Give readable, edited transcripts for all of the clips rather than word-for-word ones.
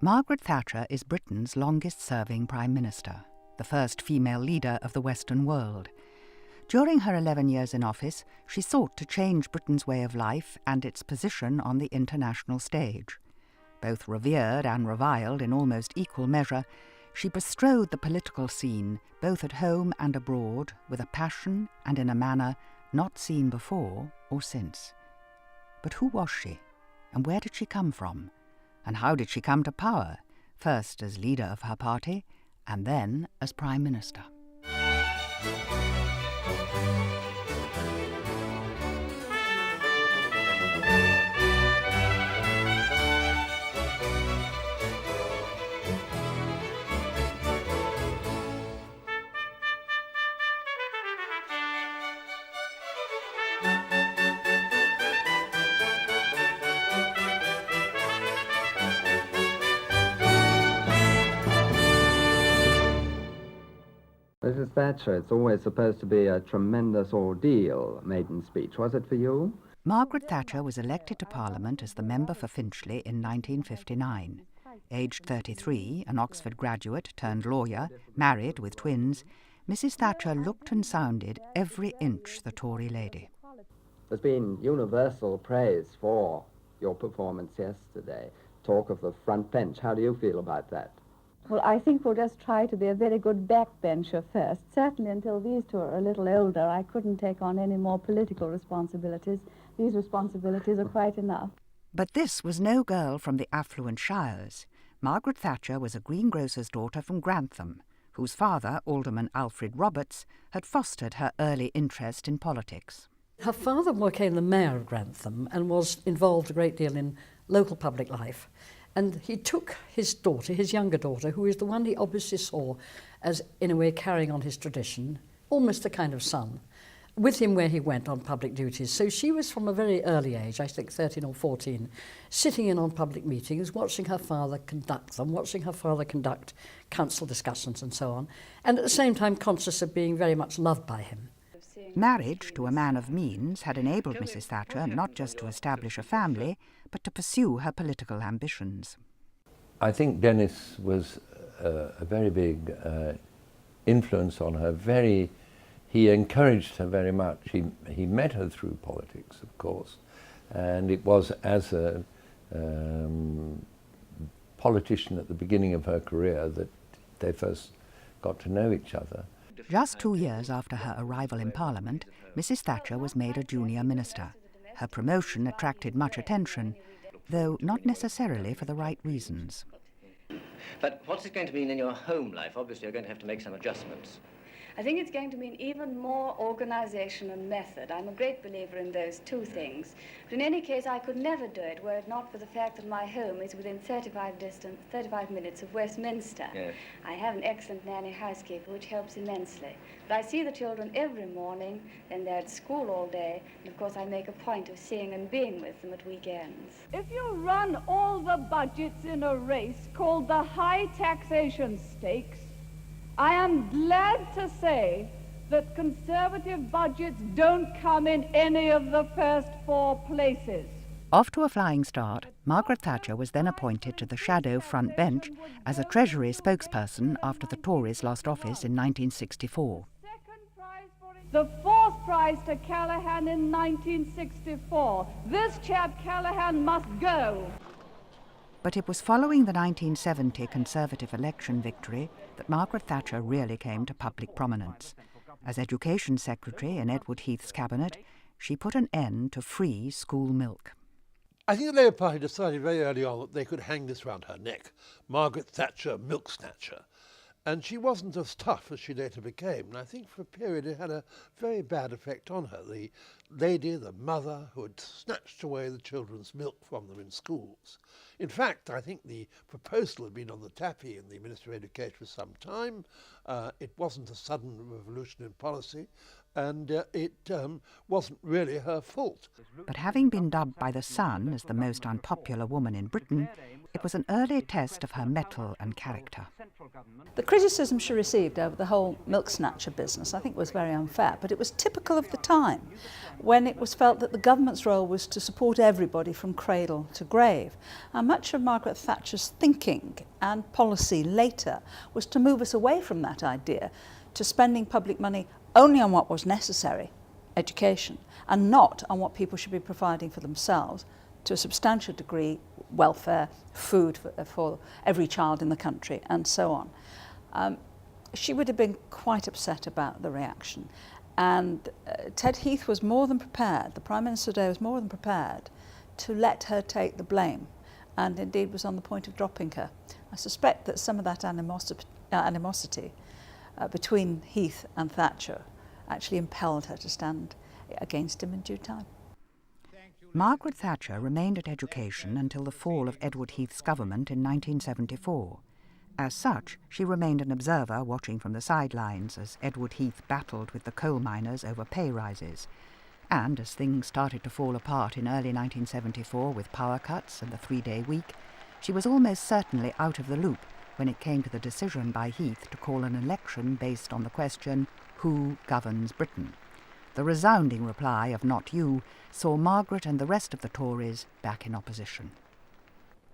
Margaret Thatcher is Britain's longest-serving Prime Minister, the first female leader of the Western world. During her 11 years in office, she sought to change Britain's way of life and its position on the international stage. Both revered and reviled in almost equal measure, she bestrode the political scene, both at home and abroad, with a passion and in a manner not seen before or since. But who was she? And where did she come from? And how did she come to power, first as leader of her party, and then as Prime Minister? Mrs. Thatcher, it's always supposed to be a tremendous ordeal, maiden speech. Was it for you? Margaret Thatcher was elected to Parliament as the member for Finchley in 1959. Aged 33, an Oxford graduate turned lawyer, married with twins, Mrs. Thatcher looked and sounded every inch the Tory lady. There's been universal praise for your performance yesterday. Talk of the front bench. How do you feel about that? Well, I think we'll just try to be a very good backbencher first. Certainly until these two are a little older, I couldn't take on any more political responsibilities. These responsibilities are quite enough. But this was no girl from the affluent shires. Margaret Thatcher was a greengrocer's daughter from Grantham, whose father, Alderman Alfred Roberts, had fostered her early interest in politics. Her father became the mayor of Grantham and was involved a great deal in local public life. And he took his daughter, his younger daughter, who is the one he obviously saw as, in a way, carrying on his tradition, almost a kind of son, with him where he went on public duties. So she was from a very early age, I think 13 or 14, sitting in on public meetings, watching her father conduct them, watching her father conduct council discussions and so on, and at the same time conscious of being very much loved by him. Marriage to a man of means had enabled Mrs. Thatcher not just to establish a family, but to pursue her political ambitions. I think Dennis was a very big influence on her. He encouraged her very much. He met her through politics, of course, and it was as a politician at the beginning of her career that they first got to know each other. Just 2 years after her arrival in Parliament, Mrs. Thatcher was made a junior minister. Her promotion attracted much attention, though not necessarily for the right reasons. But what's it going to mean in your home life? Obviously, you're going to have to make some adjustments. I think it's going to mean even more organisation and method. I'm a great believer in those two things. But in any case, I could never do it were it not for the fact that my home is within 35 minutes of Westminster. Yes. I have an excellent nanny housekeeper, which helps immensely. But I see the children every morning, and they're at school all day, and of course I make a point of seeing and being with them at weekends. If you run all the budgets in a race called the high taxation stakes, I am glad to say that Conservative budgets don't come in any of the first 4 places. Off to a flying start, Margaret Thatcher was then appointed to the shadow front bench as a Treasury spokesperson after the Tories lost office in 1964. The 4th prize to Callaghan in 1964. This chap Callaghan must go. But it was following the 1970 Conservative election victory that Margaret Thatcher really came to public prominence. As Education Secretary in Edward Heath's cabinet, she put an end to free school milk. I think the Labour Party decided very early on that they could hang this round her neck, Margaret Thatcher, milk snatcher. And she wasn't as tough as she later became. And I think for a period it had a very bad effect on her. The lady, the mother, who had snatched away the children's milk from them in schools. In fact, I think the proposal had been on the tapis in the Ministry of Education for some time. It wasn't a sudden revolution in policy, and it wasn't really her fault. But having been dubbed by The Sun as the most unpopular woman in Britain, it was an early test of her mettle and character. The criticism she received over the whole milk snatcher business, I think, was very unfair, but it was typical of the time. when it was felt that the government's role was to support everybody from cradle to grave. And much of Margaret Thatcher's thinking and policy later was to move us away from that idea to spending public money only on what was necessary, education, and not on what people should be providing for themselves, to a substantial degree, welfare, food for every child in the country, and so on. She would have been quite upset about the reaction. And Ted Heath was more than prepared, the Prime Minister today was more than prepared to let her take the blame, and indeed was on the point of dropping her. I suspect that some of that animosity between Heath and Thatcher actually impelled her to stand against him in due time. Margaret Thatcher remained at education until the fall of Edward Heath's government in 1974. As such, she remained an observer watching from the sidelines as Edward Heath battled with the coal miners over pay rises. And as things started to fall apart in early 1974 with power cuts and the 3-day week, she was almost certainly out of the loop when it came to the decision by Heath to call an election based on the question, who governs Britain? The resounding reply of "not you" saw Margaret and the rest of the Tories back in opposition.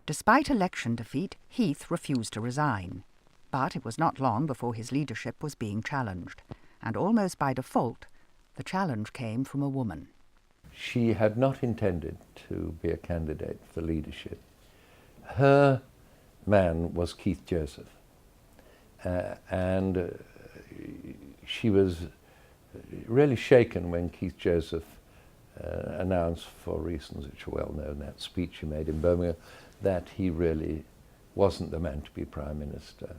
Despite election defeat, Heath refused to resign. But it was not long before his leadership was being challenged, and almost by default, the challenge came from a woman. She had not intended to be a candidate for leadership. Her man was Keith Joseph, and she was really shaken when Keith Joseph announced, for reasons which are well known, that speech he made in Birmingham, that he really wasn't the man to be Prime Minister.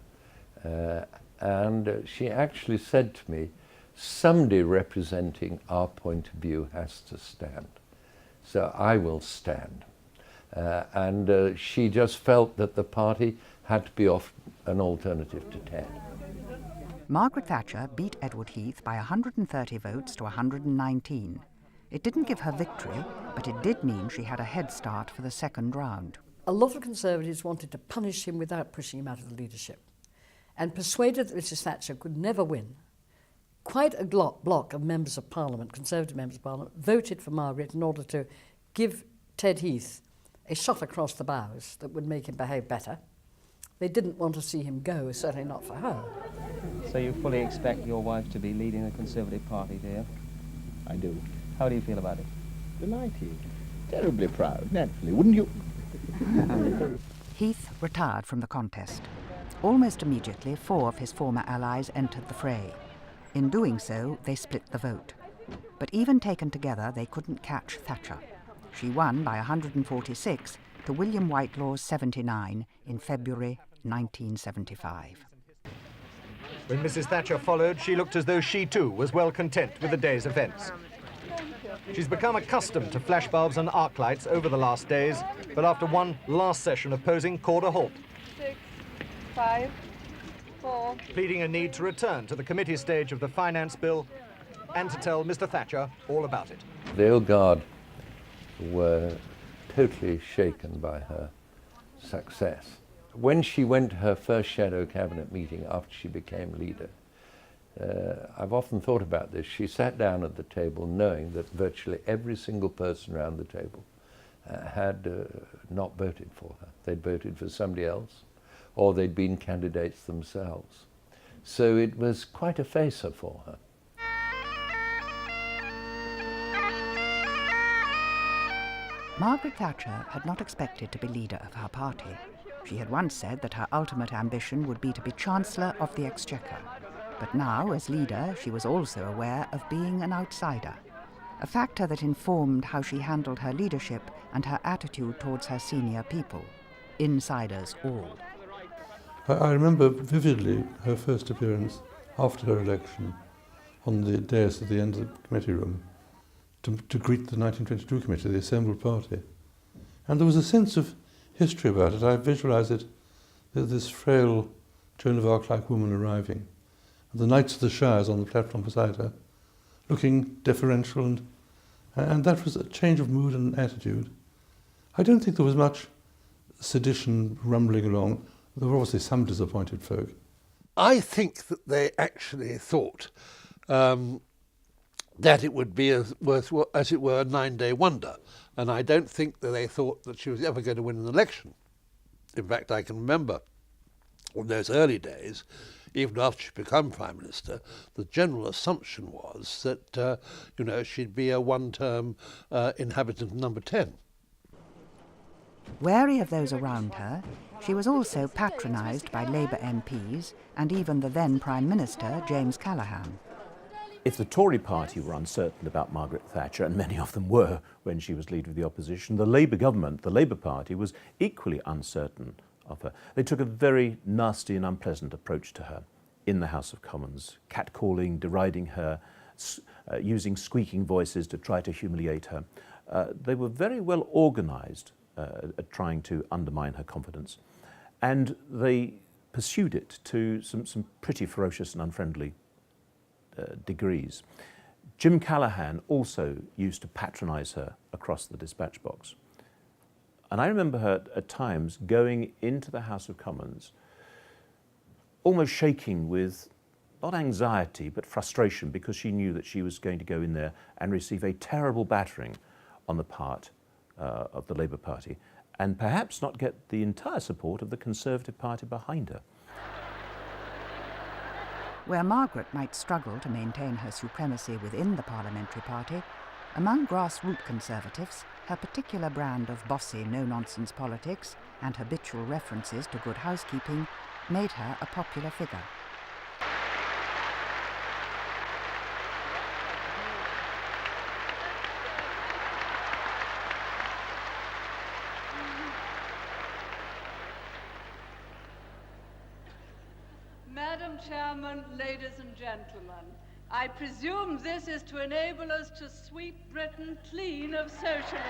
And she actually said to me, somebody representing our point of view has to stand. So I will stand. And she just felt that the party had to be off an alternative to Ted. Margaret Thatcher beat Edward Heath by 130 votes to 119. It didn't give her victory, but it did mean she had a head start for the second round. A lot of Conservatives wanted to punish him without pushing him out of the leadership, and persuaded that Mrs Thatcher could never win. Quite a block of members of Parliament, Conservative members of Parliament, voted for Margaret in order to give Ted Heath a shot across the bows that would make him behave better. They didn't want to see him go, certainly not for her. So you fully expect your wife to be leading the Conservative Party, do you? I do. How do you feel about it? Delighted. Terribly proud, naturally, wouldn't you? Heath retired from the contest. Almost immediately, 4 of his former allies entered the fray. In doing so, they split the vote. But even taken together, they couldn't catch Thatcher. She won by 146 to William Whitelaw's 79 in February 1975. When Mrs Thatcher followed, she looked as though she too was well content with the day's events. She's become accustomed to flashbulbs and arc lights over the last days, but after one last session of posing, called a halt. 6, 5, 4. Pleading a need to return to the committee stage of the finance bill and to tell Mr Thatcher all about it. The old guard were totally shaken by her success. When she went to her first shadow cabinet meeting after she became leader, I've often thought about this. She sat down at the table knowing that virtually every single person around the table had not voted for her. They'd voted for somebody else, or they'd been candidates themselves. So it was quite a facer for her. Margaret Thatcher had not expected to be leader of her party. She had once said that her ultimate ambition would be to be Chancellor of the Exchequer. But now, as leader, she was also aware of being an outsider, a factor that informed how she handled her leadership and her attitude towards her senior people. Insiders all. I remember vividly her first appearance after her election on the dais at the end of the committee room to greet the 1922 committee, the assembled party. And there was a sense of history about it. I visualise it, this frail Joan of Arc-like woman arriving, and the Knights of the Shires on the platform beside her, looking deferential, and that was a change of mood and attitude. I don't think there was much sedition rumbling along. There were obviously some disappointed folk. I think that they actually thought that it would be as it were, a 9-day wonder. And I don't think that they thought that she was ever going to win an election. In fact, I can remember in those early days, even after she became Prime Minister, the general assumption was that, she'd be a one-term inhabitant number 10. Wary of those around her, she was also patronised by Labour MPs and even the then Prime Minister, James Callaghan. If the Tory party were uncertain about Margaret Thatcher, and many of them were when she was leader of the opposition, the Labour government, the Labour Party, was equally uncertain of her. They took a very nasty and unpleasant approach to her in the House of Commons, catcalling, deriding her, using squeaking voices to try to humiliate her. They were very well organised at trying to undermine her confidence, and they pursued it to some pretty ferocious and unfriendly degrees. Jim Callaghan also used to patronise her across the dispatch box. And I remember her at times going into the House of Commons almost shaking with, not anxiety, but frustration, because she knew that she was going to go in there and receive a terrible battering on the part of the Labour Party, and perhaps not get the entire support of the Conservative Party behind her. Where Margaret might struggle to maintain her supremacy within the parliamentary party, among grassroots Conservatives, her particular brand of bossy, no-nonsense politics and habitual references to good housekeeping made her a popular figure. Madam Chairman, ladies and gentlemen, I presume this is to enable us to sweep Britain clean of socialism.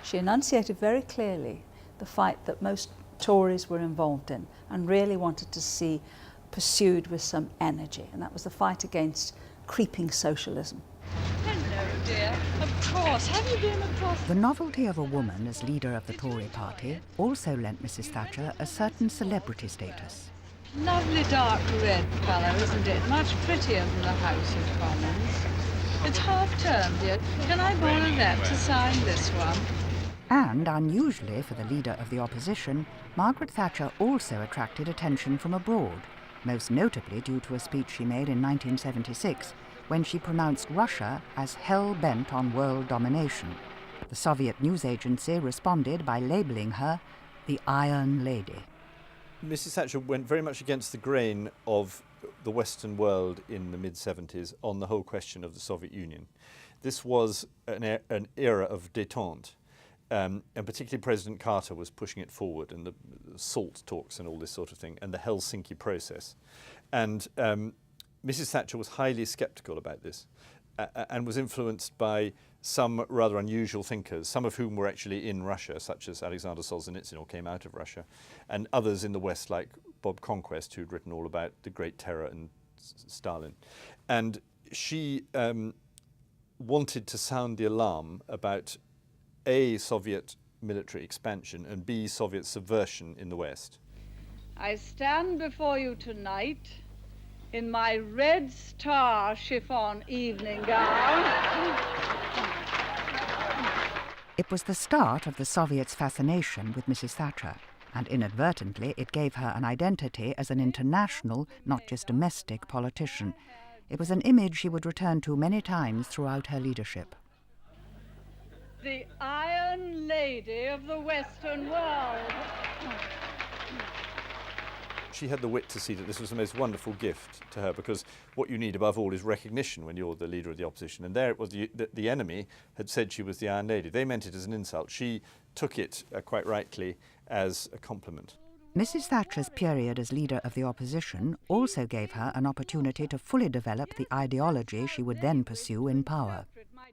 She enunciated very clearly the fight that most Tories were involved in and really wanted to see pursued with some energy, and that was the fight against creeping socialism. Hello, dear. Of course. Have you been across... The novelty of a woman as leader of the Tory party also lent Mrs. Thatcher a certain celebrity status. Lovely dark red colour, isn't it? Much prettier than the House of Commons. It's half-term, dear. Can I borrow that to sign this one? And, unusually for the leader of the opposition, Margaret Thatcher also attracted attention from abroad, most notably due to a speech she made in 1976, when she pronounced Russia as hell-bent on world domination. The Soviet news agency responded by labelling her the Iron Lady. Mrs. Thatcher went very much against the grain of the Western world in the mid-70s on the whole question of the Soviet Union. This was an era of détente, and particularly President Carter was pushing it forward, and the SALT talks and all this sort of thing, and the Helsinki process. And Mrs. Thatcher was highly sceptical about this and was influenced by some rather unusual thinkers, some of whom were actually in Russia, such as Alexander Solzhenitsyn, or came out of Russia, and others in the West, like Bob Conquest, who'd written all about the Great Terror and Stalin. And she wanted to sound the alarm about A, Soviet military expansion, and B, Soviet subversion in the West. I stand before you tonight in my red star chiffon evening gown. It was the start of the Soviets' fascination with Mrs. Thatcher, and inadvertently it gave her an identity as an international, not just domestic, politician. It was an image she would return to many times throughout her leadership. The Iron Lady of the Western world. She had the wit to see that this was the most wonderful gift to her, because what you need above all is recognition when you're the leader of the opposition. And there it was, the enemy had said she was the Iron Lady. They meant it as an insult. She took it, quite rightly, as a compliment. Mrs. Thatcher's period as leader of the opposition also gave her an opportunity to fully develop the ideology she would then pursue in power.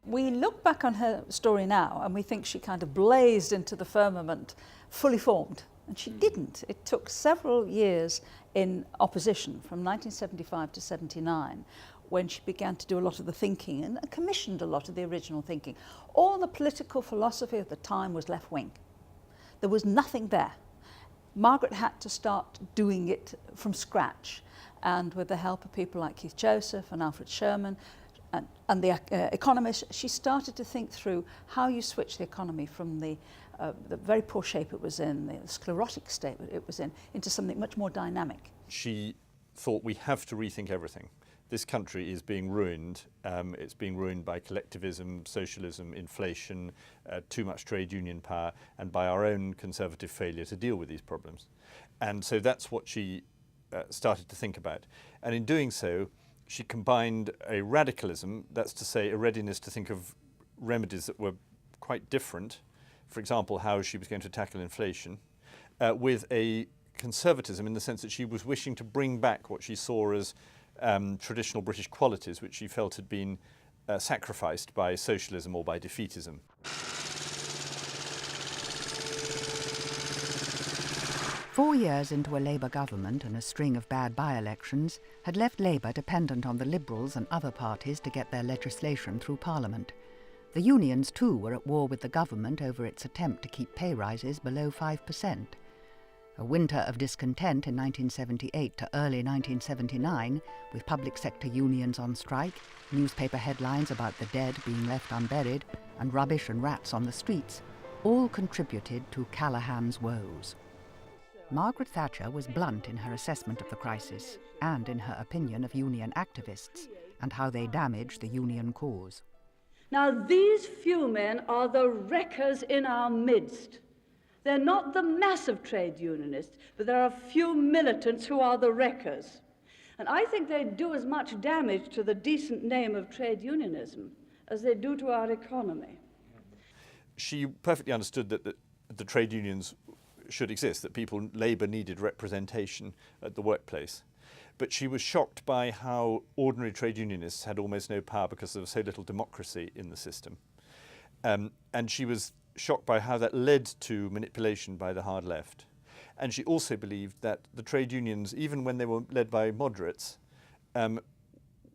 We look back on her story now and we think she kind of blazed into the firmament, fully formed. And she didn't. It took several years in opposition, from 1975 to 79, when she began to do a lot of the thinking and commissioned a lot of the original thinking. All the political philosophy of the time was left-wing. There was nothing there. Margaret had to start doing it from scratch, and with the help of people like Keith Joseph and Alfred Sherman, and the Economist, she started to think through how you switch the economy from the very poor shape it was in, the sclerotic state it was in, into something much more dynamic. She thought we have to rethink everything. This country is being ruined. It's being ruined by collectivism, socialism, inflation, too much trade union power, and by our own conservative failure to deal with these problems. And so that's what she started to think about. And in doing so, she combined a radicalism, that's to say a readiness to think of remedies that were quite different, for example, how she was going to tackle inflation, with a conservatism in the sense that she was wishing to bring back what she saw as traditional British qualities, which she felt had been sacrificed by socialism or by defeatism. 4 years into a Labour government and a string of bad by-elections had left Labour dependent on the Liberals and other parties to get their legislation through Parliament. The unions too were at war with the government over its attempt to keep pay rises below 5%. A winter of discontent in 1978 to early 1979, with public sector unions on strike, newspaper headlines about the dead being left unburied, and rubbish and rats on the streets, all contributed to Callaghan's woes. Margaret Thatcher was blunt in her assessment of the crisis and in her opinion of union activists and how they damaged the union cause. Now, these few men are the wreckers in our midst. They're not the massive trade unionists, but there are a few militants who are the wreckers. And I think they do as much damage to the decent name of trade unionism as they do to our economy. She perfectly understood that the trade unions should exist, that Labour needed representation at the workplace. But she was shocked by how ordinary trade unionists had almost no power because there was so little democracy in the system. And she was shocked by how that led to manipulation by the hard left. And she also believed that the trade unions, even when they were led by moderates,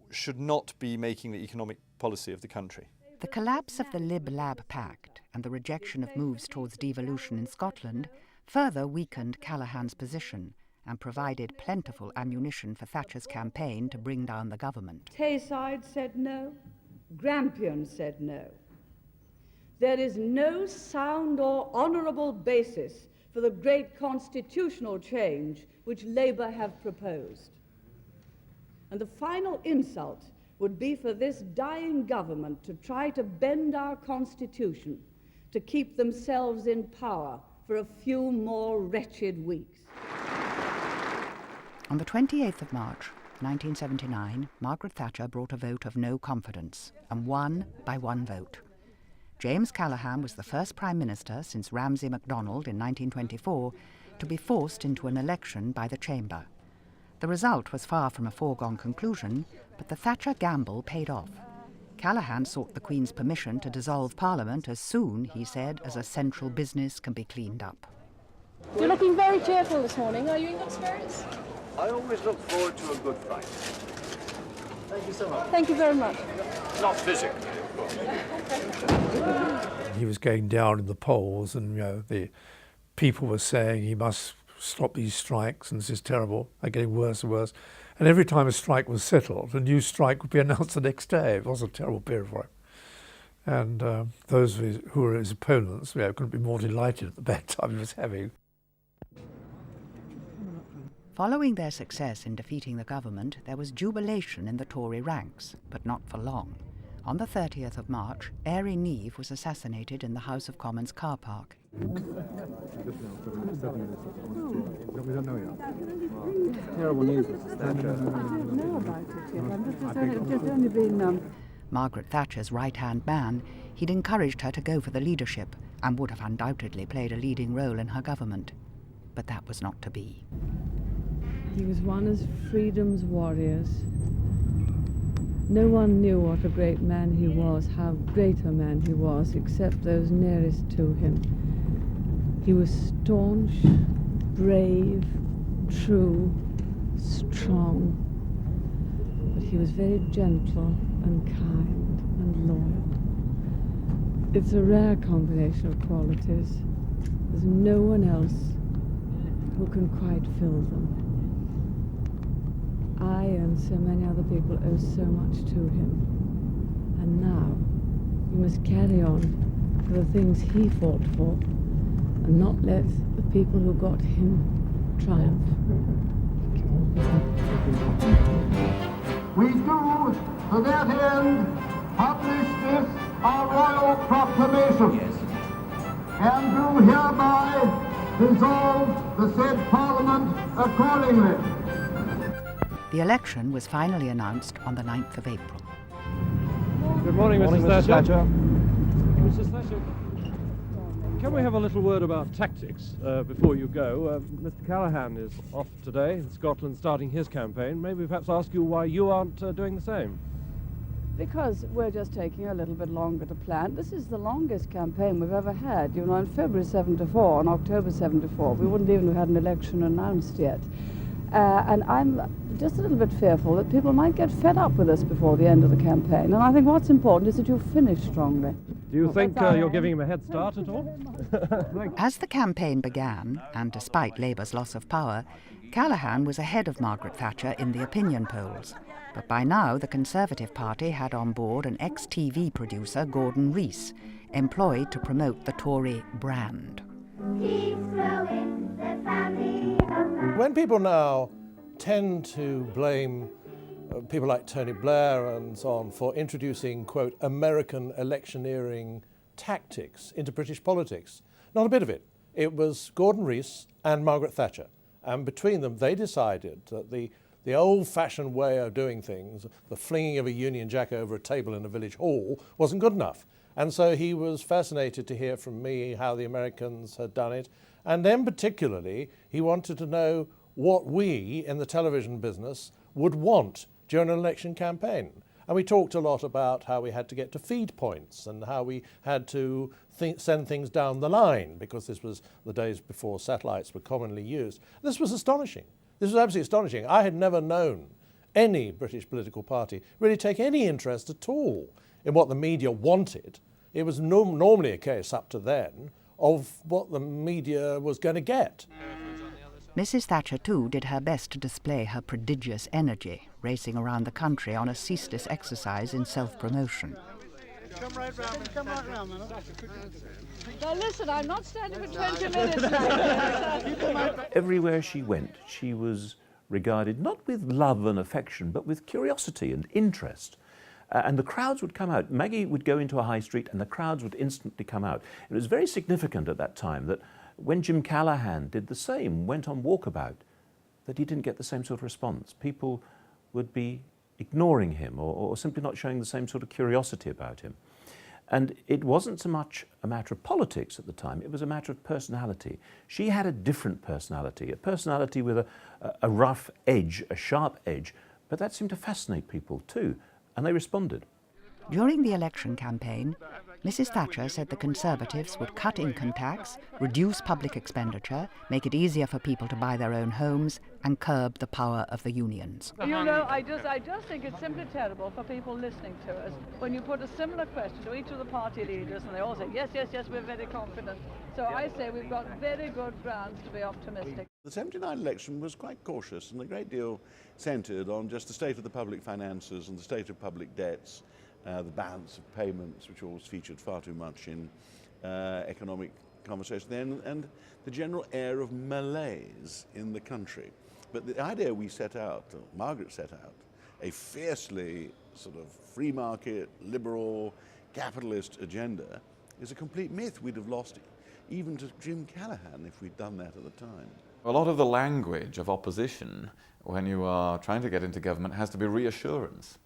should not be making the economic policy of the country. The collapse of the Lib-Lab Pact and the rejection of moves towards devolution in Scotland further weakened Callaghan's position and provided plentiful ammunition for Thatcher's campaign to bring down the government. Tayside said no. Grampian said no. There is no sound or honourable basis for the great constitutional change which Labour have proposed. And the final insult would be for this dying government to try to bend our constitution to keep themselves in power for a few more wretched weeks. On the 28th of March, 1979, Margaret Thatcher brought a vote of no confidence and won by 1 vote. James Callaghan was the first Prime Minister since Ramsay MacDonald in 1924 to be forced into an election by the Chamber. The result was far from a foregone conclusion, but the Thatcher gamble paid off. Callaghan sought the Queen's permission to dissolve Parliament as soon, he said, as a central business can be cleaned up. You're looking very cheerful this morning. Are you in good spirits? I always look forward to a good fight. Thank you so much. Thank you very much. Not physically, of course. He was going down in the polls, and the people were saying he must stop these strikes, and this is terrible. They're getting worse and worse. And every time a strike was settled, a new strike would be announced the next day. It was a terrible period for him. And those who were his opponents couldn't be more delighted at the bad time he was having. Following their success in defeating the government, there was jubilation in the Tory ranks, but not for long. On the 30th of March, Airy Neave was assassinated in the House of Commons car park. Terrible news, Mrs. Thatcher. I don't know about it yet. I've just only been... Margaret Thatcher's right-hand man, he'd encouraged her to go for the leadership and would have undoubtedly played a leading role in her government. But that was not to be. He was one of freedom's warriors. No one knew what a great man he was, how great a man he was, except those nearest to him. He was staunch, brave, true, strong, but he was very gentle and kind and loyal. It's a rare combination of qualities. There's no one else who can quite fill them. I and so many other people owe so much to him. And now he must carry on for the things he fought for and not let the people who got him triumph. We do, to that end, publish this our royal proclamation, and do hereby dissolve the said Parliament accordingly. The election was finally announced on the 9th of April. Good morning, Mrs. Thatcher. Mrs. Thatcher, can we have a little word about tactics before you go? Mr. Callaghan is off today in Scotland starting his campaign. Maybe perhaps ask you why you aren't doing the same. Because we're just taking a little bit longer to plan. This is the longest campaign we've ever had. You know, in February 74, on October 74, we wouldn't even have had an election announced yet. And I'm just a little bit fearful that people might get fed up with us before the end of the campaign. And I think what's important is that you finish strongly. Do you think you're giving him a head start at all? As the campaign began, and despite Labour's loss of power, Callaghan was ahead of Margaret Thatcher in the opinion polls. But by now, the Conservative Party had on board an ex-TV producer, Gordon Rees, employed to promote the Tory brand. When people now tend to blame people like Tony Blair and so on for introducing, quote, American electioneering tactics into British politics, not a bit of it. It was Gordon Rees and Margaret Thatcher. And between them, they decided that the old-fashioned way of doing things, the flinging of a Union Jack over a table in a village hall, wasn't good enough. And so he was fascinated to hear from me how the Americans had done it. And then particularly, he wanted to know what we in the television business would want during an election campaign. And we talked a lot about how we had to get to feed points and how we had to send things down the line, because this was the days before satellites were commonly used. This was astonishing. This was absolutely astonishing. I had never known any British political party really take any interest at all in what the media wanted. It was normally a case up to then of what the media was going to get. Mrs. Thatcher, too, did her best to display her prodigious energy, racing around the country on a ceaseless exercise in self-promotion. Come right round, Now listen, I'm not standing for 20 minutes now. Everywhere she went, she was regarded not with love and affection, but with curiosity and interest. And the crowds would come out. Maggie would go into a high street and the crowds would instantly come out. It was very significant at that time that when Jim Callaghan did the same, went on walkabout, that he didn't get the same sort of response. People would be ignoring him or simply not showing the same sort of curiosity about him. And it wasn't so much a matter of politics at the time, it was a matter of personality. She had a different personality, a personality with a rough edge, a sharp edge, but that seemed to fascinate people too, and they responded. During the election campaign, Mrs. Thatcher said the Conservatives would cut income tax, reduce public expenditure, make it easier for people to buy their own homes, and curb the power of the unions. You know, I just think it's simply terrible for people listening to us when you put a similar question to each of the party leaders and they all say, yes, yes, yes, we're very confident. So I say we've got very good grounds to be optimistic. The 79 election was quite cautious and a great deal centred on just the state of the public finances and the state of public debts, the balance of payments, which always featured far too much in economic conversation then, and the general air of malaise in the country. But the idea we set out, Margaret set out, a fiercely sort of free market, liberal, capitalist agenda, is a complete myth. We'd have lost even to Jim Callaghan if we'd done that at the time. A lot of the language of opposition when you are trying to get into government has to be reassurance.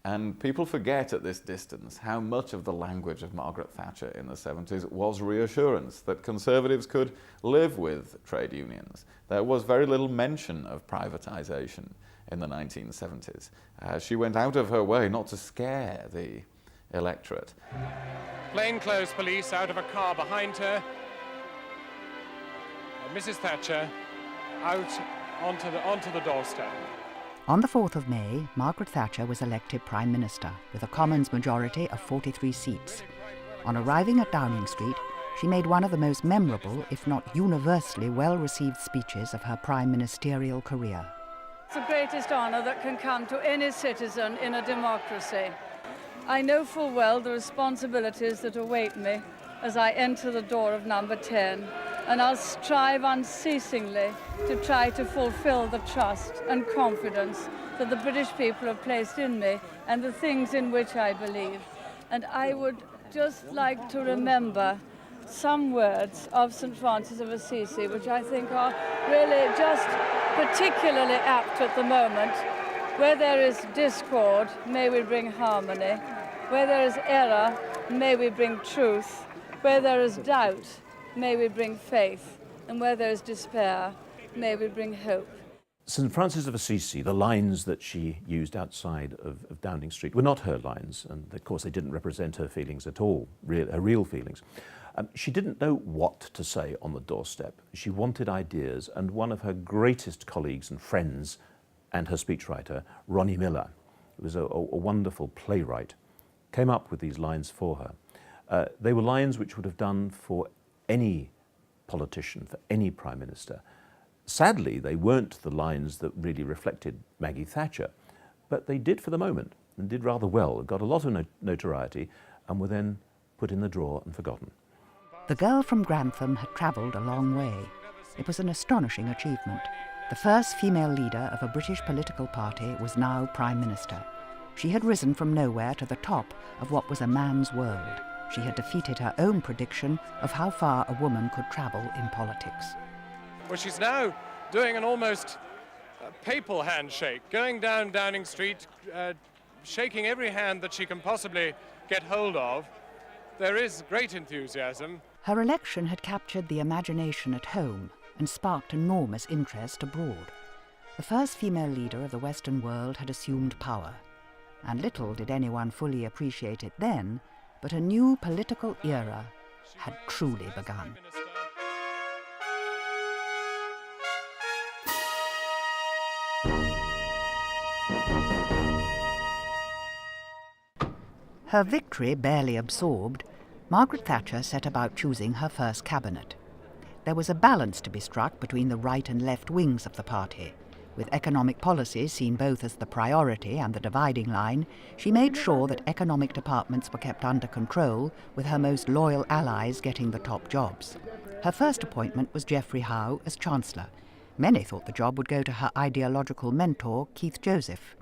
And people forget at this distance how much of the language of Margaret Thatcher in the 70s was reassurance, that Conservatives could live with trade unions. There was very little mention of privatisation in the 1970s. She went out of her way not to scare the electorate. Plainclothes police out of a car behind her. Mrs. Thatcher out onto the doorstep. On the 4th of May, Margaret Thatcher was elected Prime Minister with a Commons majority of 43 seats. On arriving at Downing Street, she made one of the most memorable, if not universally well-received speeches of her prime ministerial career. It's the greatest honour that can come to any citizen in a democracy. I know full well the responsibilities that await me as I enter the door of number 10, and I'll strive unceasingly to try to fulfill the trust and confidence that the British people have placed in me and the things in which I believe. And I would just like to remember some words of St. Francis of Assisi, which I think are really just particularly apt at the moment. Where there is discord, may we bring harmony. Where there is error, may we bring truth. Where there is doubt, may we bring faith. And where there is despair, may we bring hope. St. Francis of Assisi, the lines that she used outside of Downing Street were not her lines, and of course they didn't represent her feelings at all, her real feelings. She didn't know what to say on the doorstep. She wanted ideas, and one of her greatest colleagues and friends and her speechwriter, Ronnie Miller, who was a wonderful playwright, came up with these lines for her. They were lines which would have done for any politician, for any Prime Minister. Sadly, they weren't the lines that really reflected Maggie Thatcher, but they did for the moment, and did rather well, got a lot of notoriety, and were then put in the drawer and forgotten. The girl from Grantham had travelled a long way. It was an astonishing achievement. The first female leader of a British political party was now Prime Minister. She had risen from nowhere to the top of what was a man's world. She had defeated her own prediction of how far a woman could travel in politics. Well, she's now doing an almost papal handshake, going down Downing Street, shaking every hand that she can possibly get hold of. There is great enthusiasm. Her election had captured the imagination at home and sparked enormous interest abroad. The first female leader of the Western world had assumed power, and little did anyone fully appreciate it then, but a new political era had truly begun. Her victory barely absorbed, Margaret Thatcher set about choosing her first cabinet. There was a balance to be struck between the right and left wings of the party. With economic policy seen both as the priority and the dividing line, she made sure that economic departments were kept under control, with her most loyal allies getting the top jobs. Her first appointment was Geoffrey Howe as Chancellor. Many thought the job would go to her ideological mentor, Keith Joseph.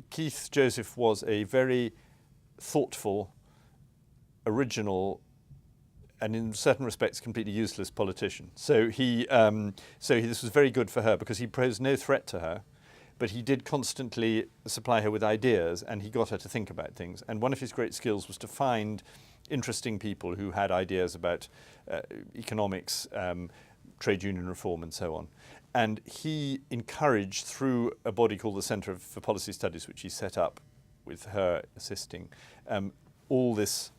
Keith Joseph was a very thoughtful, original, and in certain respects completely useless politician. So this was very good for her because he posed no threat to her, but he did constantly supply her with ideas, and he got her to think about things. And one of his great skills was to find interesting people who had ideas about economics, trade union reform and so on. And he encouraged, through a body called the Centre for Policy Studies, which he set up with her assisting, all this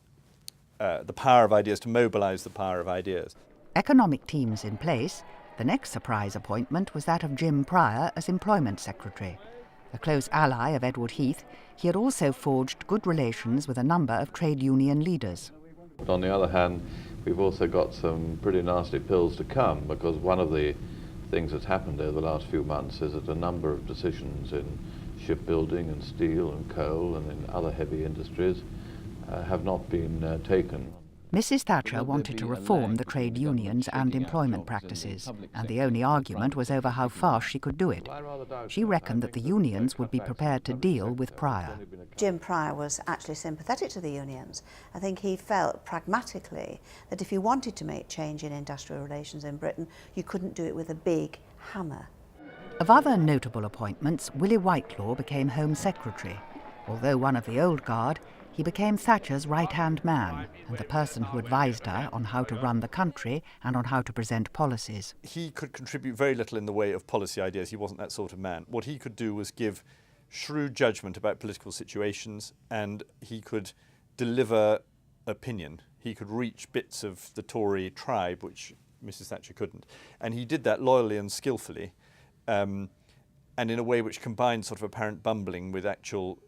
the power of ideas, to mobilise the power of ideas. Economic teams in place, the next surprise appointment was that of Jim Pryor as Employment Secretary. A close ally of Edward Heath, he had also forged good relations with a number of trade union leaders. But on the other hand, we've also got some pretty nasty pills to come, because one of the things that's happened over the last few months is that a number of decisions in shipbuilding and steel and coal and in other heavy industries have not been taken. Mrs. Thatcher wanted to reform the trade unions and employment practices, and the only argument was over how fast she could do it. She reckoned that the unions would be prepared to deal with Pryor. Jim Pryor was actually sympathetic to the unions. I think he felt pragmatically that if you wanted to make change in industrial relations in Britain, you couldn't do it with a big hammer. Of other notable appointments, Willie Whitelaw became Home Secretary. Although one of the old guard, he became Thatcher's right-hand man and the person who advised her on how to run the country and on how to present policies. He could contribute very little in the way of policy ideas. He wasn't that sort of man. What he could do was give shrewd judgment about political situations, and he could deliver opinion. He could reach bits of the Tory tribe, which Mrs. Thatcher couldn't. And he did that loyally and skillfully, and in a way which combined sort of apparent bumbling with actual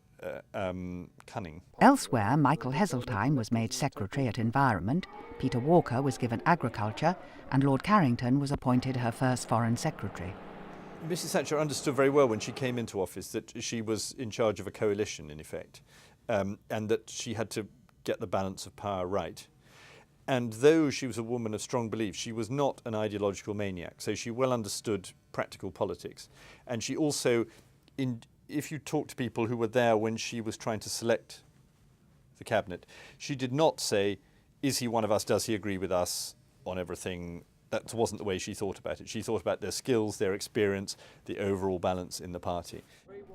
cunning. Elsewhere, Michael Heseltine was made Secretary at Environment, Peter Walker was given Agriculture, and Lord Carrington was appointed her first Foreign Secretary. Mrs. Thatcher understood very well when she came into office that she was in charge of a coalition, in effect. and that she had to get the balance of power right. And though she was a woman of strong belief, she was not an ideological maniac. So she well understood practical politics. And she also, if you talk to people who were there when she was trying to select the cabinet, she did not say, is he one of us, does he agree with us on everything? That wasn't the way she thought about it. She thought about their skills, their experience, the overall balance in the party.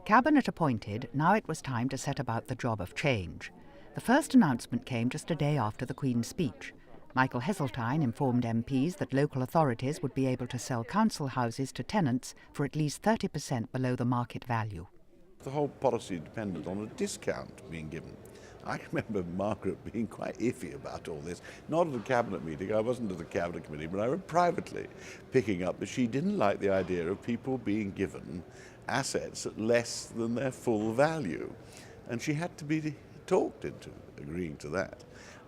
Cabinet appointed, now it was time to set about the job of change. The first announcement came just a day after the Queen's speech. Michael Heseltine informed MPs that local authorities would be able to sell council houses to tenants for at least 30% below the market value. The whole policy depended on a discount being given. I remember Margaret being quite iffy about all this. Not at a cabinet meeting, I wasn't at the cabinet committee, but I read privately picking up that she didn't like the idea of people being given assets at less than their full value. And she had to be talked into agreeing to that.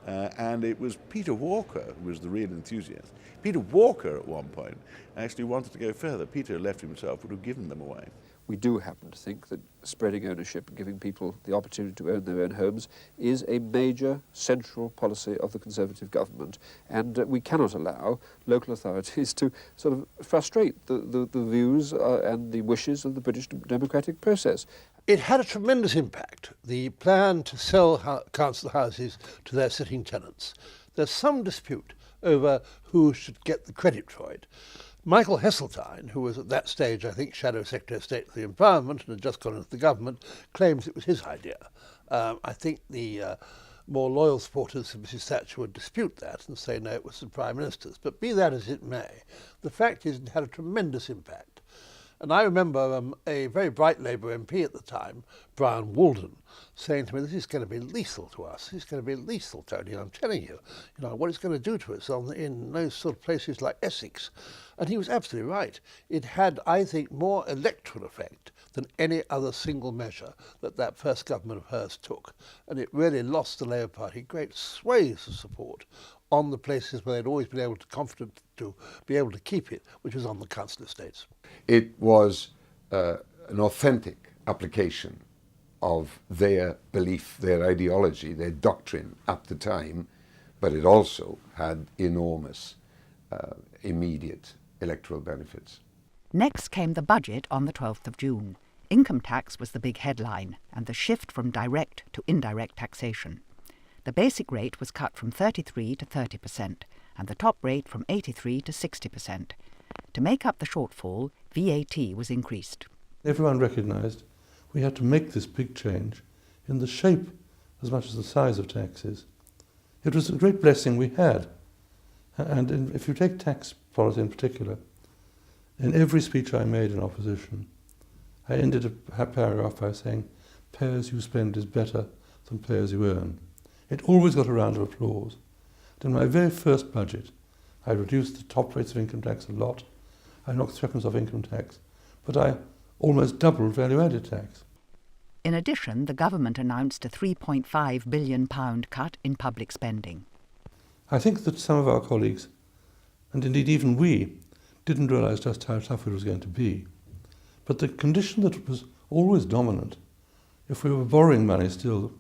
And it was Peter Walker who was the real enthusiast. Peter Walker at one point actually wanted to go further. Peter left himself would have given them away. We do happen to think that spreading ownership and giving people the opportunity to own their own homes is a major central policy of the Conservative government, and we cannot allow local authorities to sort of frustrate the views and the wishes of the British democratic process. It had a tremendous impact, the plan to sell council houses to their sitting tenants. There's some dispute over who should get the credit for it. Michael Heseltine, who was at that stage, I think, Shadow Secretary of State for the Environment and had just gone into the government, claims it was his idea. I think the more loyal supporters of Mrs Thatcher would dispute that and say, no, it was the Prime Minister's. But be that as it may, the fact is it had a tremendous impact. And I remember a very bright Labour MP at the time, Brian Walden, saying to me, this is going to be lethal to us. This is going to be lethal, Tony, I'm telling you. You know, what it's going to do to us in those sort of places like Essex. And he was absolutely right. It had, I think, more electoral effect than any other single measure that first government of hers took. And it really lost the Labour Party great swathes of support on the places where they'd always been able to confident to be able to keep it, which was on the council estates. It was an authentic application of their belief, their ideology, their doctrine at the time, but it also had enormous immediate electoral benefits. Next came the budget on the 12th of June. Income tax was the big headline, and the shift from direct to indirect taxation. The basic rate was cut from 33% to 30%, and the top rate from 83% to 60%. To make up the shortfall, VAT was increased. Everyone recognised we had to make this big change in the shape as much as the size of taxes. It was a great blessing we had. And if you take tax policy in particular, in every speech I made in opposition, I ended a paragraph by saying, pay as you spend is better than pay as you earn. It always got a round of applause. And in my very first budget, I reduced the top rates of income tax a lot. I knocked threepence off income tax, but I almost doubled value-added tax. In addition, the government announced a £3.5 billion cut in public spending. I think that some of our colleagues, and indeed even we, didn't realise just how tough it was going to be. But the condition that was always dominant, if we were borrowing money still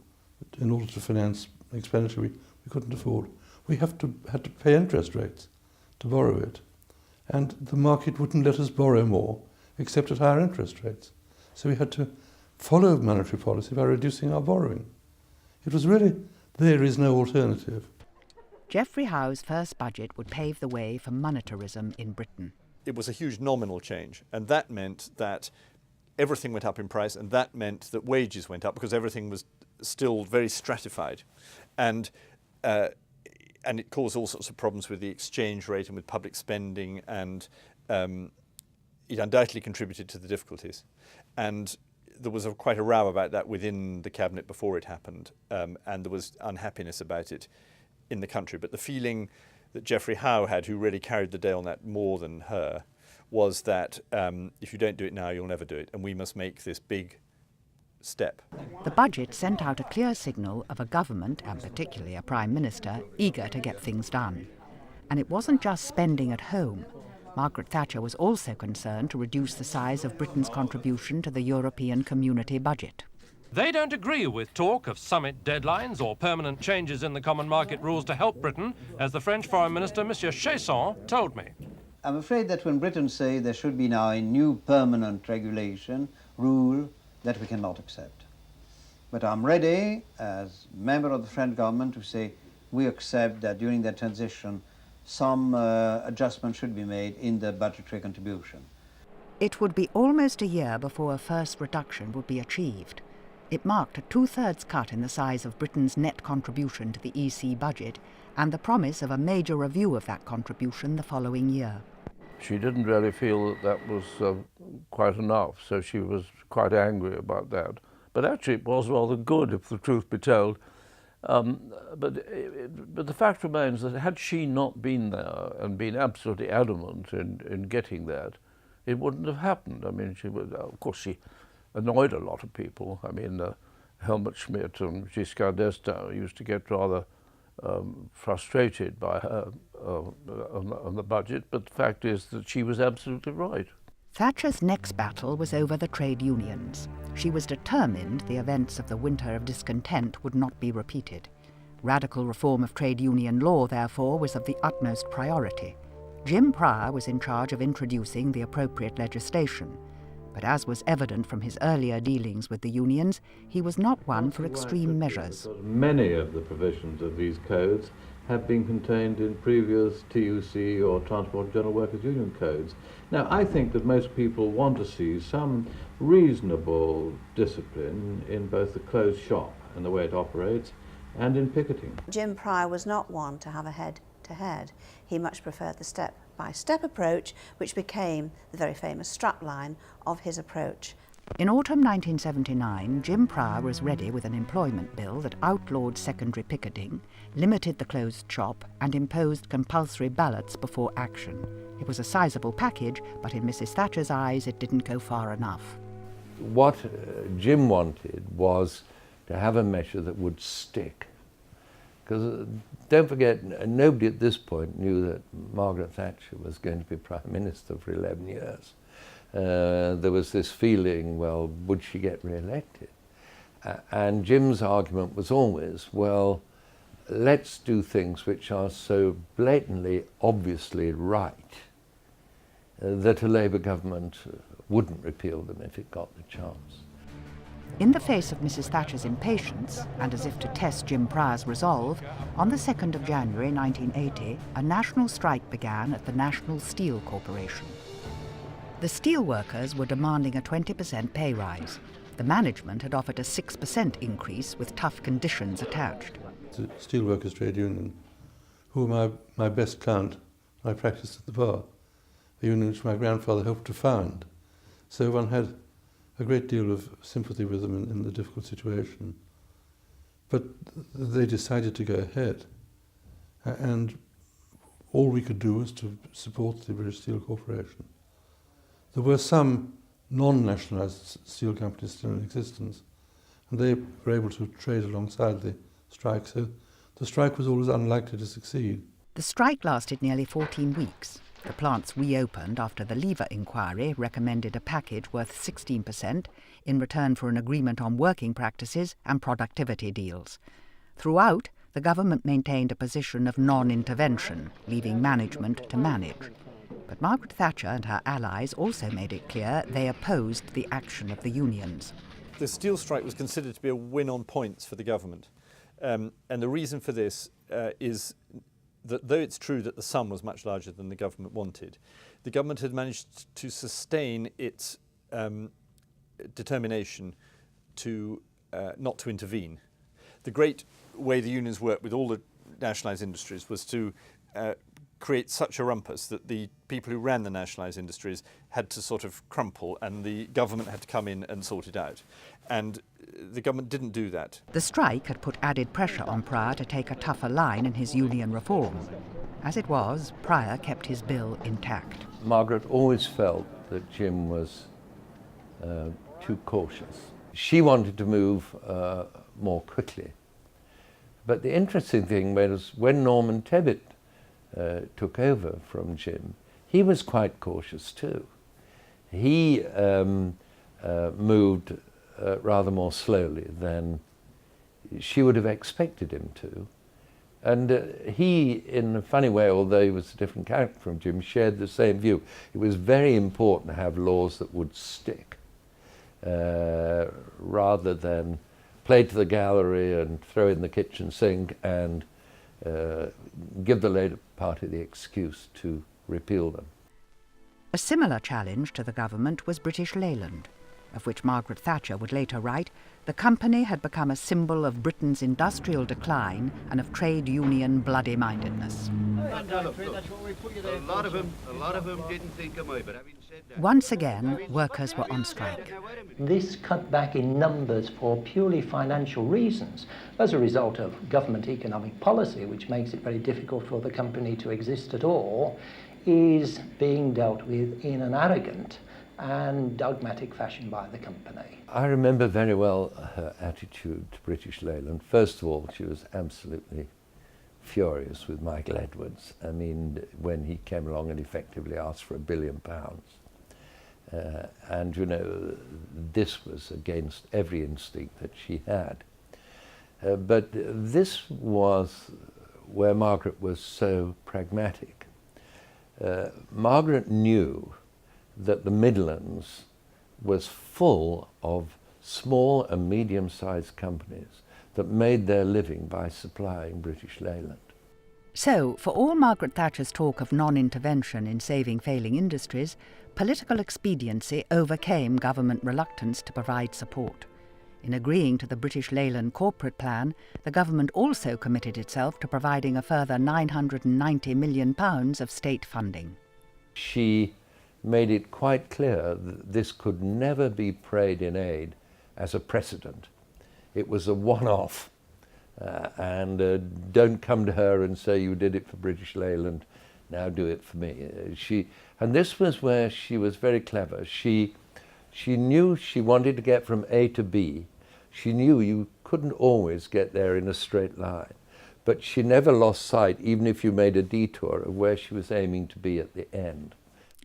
in order to finance expenditure we couldn't afford, we had to pay interest rates to borrow it. And the market wouldn't let us borrow more except at higher interest rates. So we had to follow monetary policy by reducing our borrowing. It was really, there is no alternative. Geoffrey Howe's first budget would pave the way for monetarism in Britain. It was a huge nominal change, and that meant that everything went up in price, and that meant that wages went up because everything was still very stratified. And it caused all sorts of problems with the exchange rate and with public spending, and it undoubtedly contributed to the difficulties. And there was quite a row about that within the cabinet before it happened, and there was unhappiness about it in the country. But the feeling that Geoffrey Howe had, who really carried the day on that more than her, was that if you don't do it now, you'll never do it, and we must make this big step. The budget sent out a clear signal of a government, and particularly a Prime Minister, eager to get things done. And it wasn't just spending at home. Margaret Thatcher was also concerned to reduce the size of Britain's contribution to the European Community budget. They don't agree with talk of summit deadlines or permanent changes in the common market rules to help Britain, as the French Foreign Minister, Monsieur Chesson, told me. I'm afraid that when Britons say there should be now a new permanent regulation, rule, that we cannot accept. But I'm ready, as member of the French government, to say we accept that during the transition some adjustment should be made in the budgetary contribution. It would be almost a year before a first reduction would be achieved. It marked a 2/3 cut in the size of Britain's net contribution to the EC budget and the promise of a major review of that contribution the following year. She didn't really feel that that was quite enough, so she was quite angry about that. But actually it was rather good, if the truth be told. But the fact remains that had she not been there and been absolutely adamant in getting that, it wouldn't have happened. I mean, of course she annoyed a lot of people. I mean, Helmut Schmidt and Giscard d'Estaing used to get rather frustrated by her on the budget, but the fact is that she was absolutely right. Thatcher's next battle was over the trade unions. She was determined the events of the winter of discontent would not be repeated. Radical reform of trade union law, therefore, was of the utmost priority. Jim Pryor was in charge of introducing the appropriate legislation. But as was evident from his earlier dealings with the unions, he was not one for extreme measures. Many of the provisions of these codes have been contained in previous TUC or Transport General Workers Union codes. Now, I think that most people want to see some reasonable discipline in both the closed shop and the way it operates and in picketing. Jim Pryor was not one to have a head-to-head. He much preferred the step-by-step approach, which became the very famous strapline of his approach. In autumn 1979, Jim Pryor was ready with an employment bill that outlawed secondary picketing, limited the closed shop, and imposed compulsory ballots before action. It was a sizable package, but in Mrs. Thatcher's eyes it didn't go far enough. What Jim wanted was to have a measure that would stick. Because don't forget, nobody at this point knew that Margaret Thatcher was going to be Prime Minister for 11 years. There was this feeling, well, would she get re-elected? And Jim's argument was always, well, let's do things which are so blatantly, obviously right that a Labour government wouldn't repeal them if it got the chance. In the face of Mrs. Thatcher's impatience, and as if to test Jim Pryor's resolve, on the 2nd of January 1980, a national strike began at the National Steel Corporation. The steel workers were demanding a 20% pay rise. The management had offered a 6% increase with tough conditions attached. The Steelworkers Trade Union, who are my best client, I practiced at the bar, a union which my grandfather helped to found. So one had a great deal of sympathy with them in the difficult situation. But they decided to go ahead. And all we could do was to support the British Steel Corporation. There were some non-nationalised steel companies still in existence, and they were able to trade alongside the strike, so the strike was always unlikely to succeed. The strike lasted nearly 14 weeks. The plants reopened after the Lever inquiry recommended a package worth 16% in return for an agreement on working practices and productivity deals. Throughout, the government maintained a position of non-intervention, leaving management to manage. But Margaret Thatcher and her allies also made it clear they opposed the action of the unions. The steel strike was considered to be a win on points for the government. And the reason for this is that though it's true that the sum was much larger than the government wanted, the government had managed to sustain its determination to not to intervene. The great way the unions worked with all the nationalised industries was to create such a rumpus that the people who ran the nationalised industries had to sort of crumple and the government had to come in and sort it out. And the government didn't do that. The strike had put added pressure on Pryor to take a tougher line in his union reform. As it was, Pryor kept his bill intact. Margaret always felt that Jim was too cautious. She wanted to move more quickly. But the interesting thing was when Norman Tebbit took over from Jim, he was quite cautious too. He moved rather more slowly than she would have expected him to. And he, in a funny way, although he was a different character from Jim, shared the same view. It was very important to have laws that would stick, rather than play to the gallery and throw in the kitchen sink and give the Labour Party the excuse to repeal them. A similar challenge to the government was British Leyland, of which Margaret Thatcher would later write, "The company had become a symbol of Britain's industrial decline and of trade union bloody-mindedness." A lot of them didn't think of me, but having said that... Once again, workers were on strike. This cut back in numbers for purely financial reasons as a result of government economic policy, which makes it very difficult for the company to exist at all, is being dealt with in an arrogant and dogmatic fashion by the company. I remember very well her attitude to British Leyland. First of all, she was absolutely furious with Michael Edwards. I mean, when he came along and effectively asked for £1 billion. And, you know, this was against every instinct that she had. But this was where Margaret was so pragmatic. Margaret knew that the Midlands was full of small and medium-sized companies that made their living by supplying British Leyland. So, for all Margaret Thatcher's talk of non-intervention in saving failing industries, political expediency overcame government reluctance to provide support. In agreeing to the British Leyland corporate plan, the government also committed itself to providing a further £990 million of state funding. She made it quite clear that this could never be prayed in aid as a precedent. It was a one-off, and don't come to her and say you did it for British Leyland, now do it for me. And this was where she was very clever. She knew she wanted to get from A to B. She knew you couldn't always get there in a straight line, but she never lost sight, even if you made a detour, of where she was aiming to be at the end.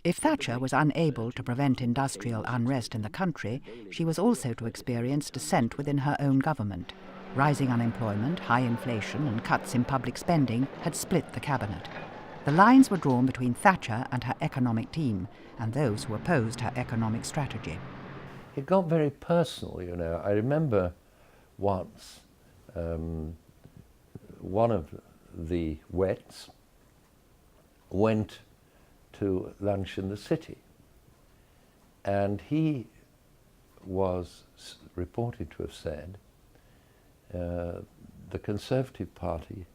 If Thatcher was unable to prevent industrial unrest in the country, she was also to experience dissent within her own government. Rising unemployment, high inflation and cuts in public spending had split the cabinet. The lines were drawn between Thatcher and her economic team and those who opposed her economic strategy. It got very personal, you know. I remember once one of the Wets went to lunch in the city, and he was reported to have said, the Conservative Party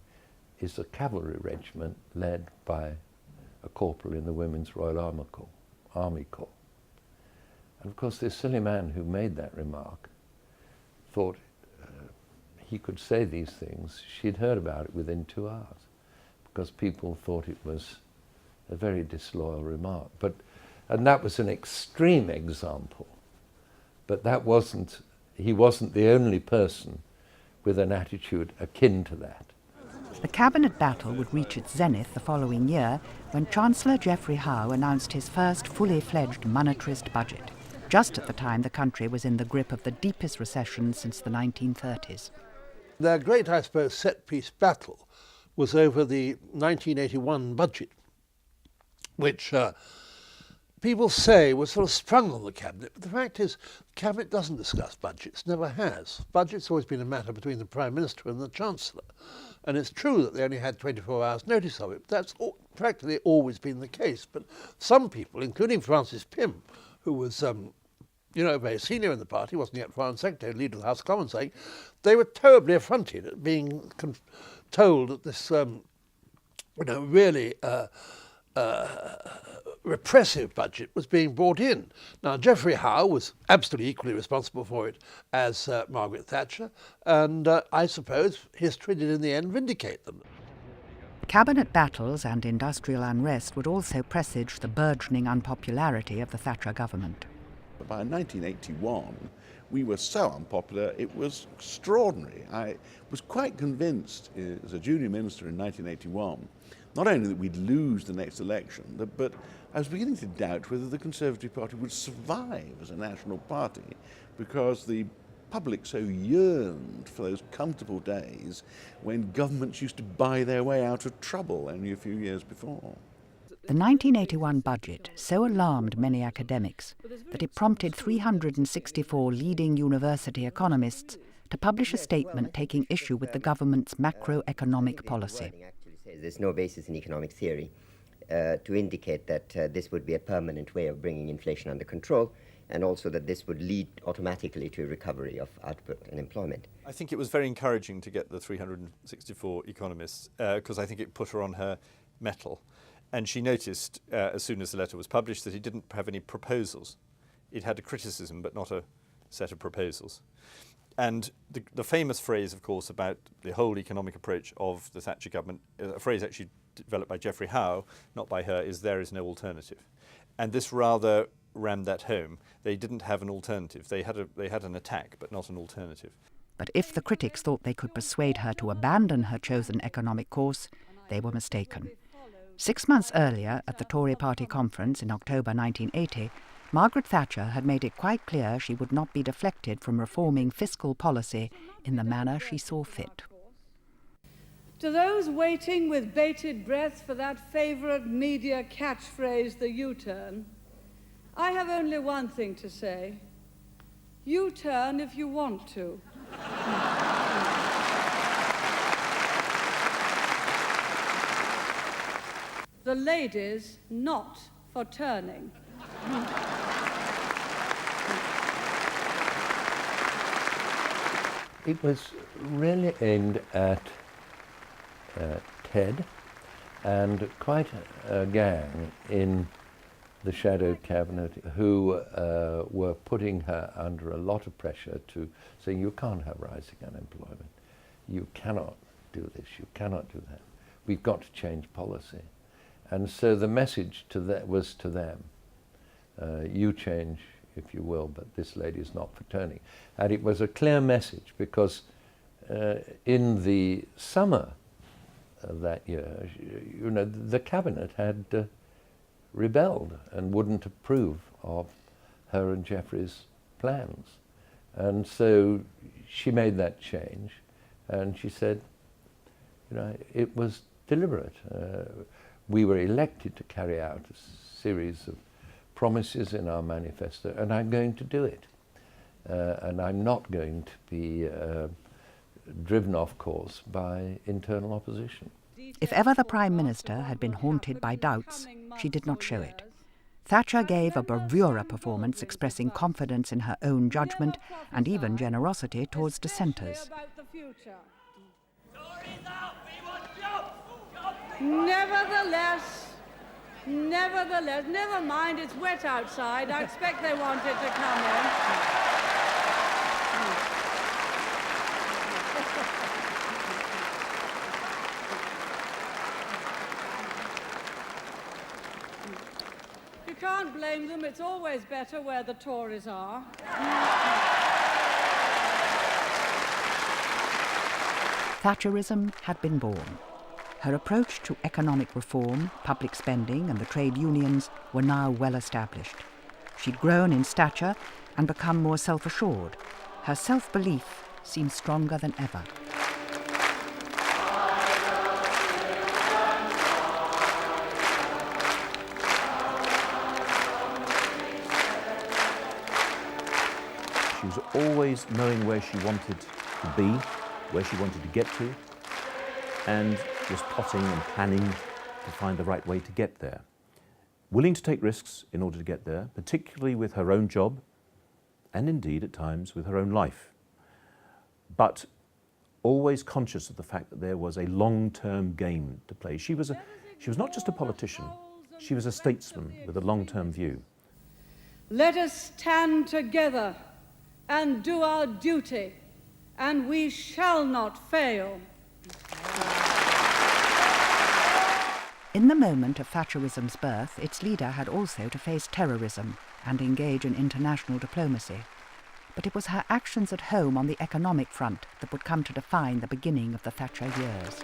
is a cavalry regiment led by a corporal in the Women's Royal Army Corps. And of course this silly man who made that remark thought he could say these things. She'd heard about it within 2 hours because people thought it was a very disloyal remark. And that was an extreme example, but he wasn't the only person with an attitude akin to that. The cabinet battle would reach its zenith the following year when Chancellor Geoffrey Howe announced his first fully-fledged monetarist budget, just at the time the country was in the grip of the deepest recession since the 1930s. Their great, I suppose, set-piece battle was over the 1981 budget, which people say was sort of sprung on the Cabinet. But the fact is, the Cabinet doesn't discuss budgets, never has. Budget's always been a matter between the Prime Minister and the Chancellor. And it's true that they only had 24 hours notice of it. But that's practically always been the case. But some people, including Francis Pym, who was very senior in the party, wasn't yet Foreign Secretary, leader of the House of Commons, saying they were terribly affronted at being told that this, really repressive budget was being brought in. Now, Geoffrey Howe was absolutely equally responsible for it as Margaret Thatcher, and I suppose history did in the end vindicate them. Cabinet battles and industrial unrest would also presage the burgeoning unpopularity of the Thatcher government. By 1981, we were so unpopular, it was extraordinary. I was quite convinced as a junior minister in 1981, not only that we'd lose the next election, but I was beginning to doubt whether the Conservative Party would survive as a national party, because the public so yearned for those comfortable days when governments used to buy their way out of trouble only a few years before. The 1981 budget so alarmed many academics that it prompted 364 leading university economists to publish a statement taking issue with the government's macroeconomic policy. There's no basis in economic theory to indicate that this would be a permanent way of bringing inflation under control, and also that this would lead automatically to a recovery of output and employment. I think it was very encouraging to get the 364 economists, because I think it put her on her mettle. And she noticed, as soon as the letter was published, that it didn't have any proposals. It had a criticism, but not a set of proposals. And the famous phrase, of course, about the whole economic approach of the Thatcher government, a phrase actually developed by Geoffrey Howe, not by her, is "there is no alternative." And this rather rammed that home. They didn't have an alternative. They had an attack, but not an alternative. But if the critics thought they could persuade her to abandon her chosen economic course, they were mistaken. 6 months earlier, at the Tory party conference in October 1980, Margaret Thatcher had made it quite clear she would not be deflected from reforming fiscal policy in the manner she saw fit. To those waiting with bated breath for that favourite media catchphrase, the U-turn, I have only one thing to say. U-turn if you want to. The ladies not for turning. It was really aimed at Ted and quite a gang in the shadow cabinet who were putting her under a lot of pressure to say, you can't have rising unemployment, you cannot do this, you cannot do that, we've got to change policy. And so the message to that was to them, you change if you will, but this lady is not for turning. And it was a clear message because in the summer of that year, you know, the cabinet had rebelled and wouldn't approve of her and Geoffrey's plans. And so she made that change, and she said, you know, it was deliberate. We were elected to carry out a series of promises in our manifesto, and I'm going to do it. And I'm not going to be driven off course by internal opposition. If ever the Prime Minister had been haunted by doubts, she did not show it. Thatcher gave a bravura performance expressing confidence in her own judgment and even generosity towards dissenters. Nevertheless, never mind, it's wet outside. I expect they wanted to come in. You can't blame them. It's always better where the Tories are. Thatcherism had been born. Her approach to economic reform, public spending and the trade unions were now well established. She'd grown in stature and become more self-assured. Her self-belief seemed stronger than ever. She was always knowing where she wanted to be, where she wanted to get to, and was plotting and planning to find the right way to get there. Willing to take risks in order to get there, particularly with her own job, and indeed at times with her own life. But always conscious of the fact that there was a long-term game to play. She was not just a politician, she was a statesman with a long-term view. Let us stand together and do our duty, and we shall not fail. In the moment of Thatcherism's birth, its leader had also to face terrorism and engage in international diplomacy. but it was her actions at home on the economic front that would come to define the beginning of the Thatcher years.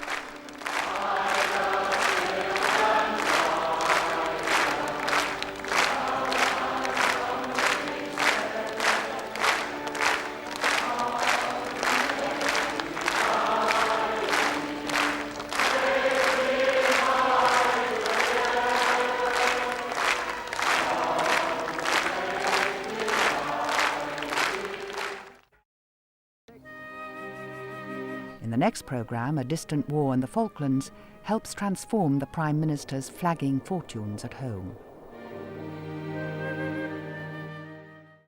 In the next programme, A Distant War in the Falklands helps transform the Prime Minister's flagging fortunes at home.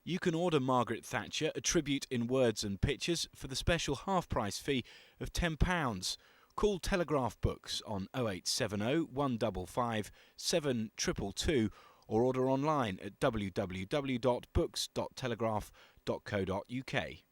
You can order Margaret Thatcher a tribute in words and pictures for the special half-price fee of £10. Call Telegraph Books on 0870 155 7222 or order online at www.books.telegraph.co.uk.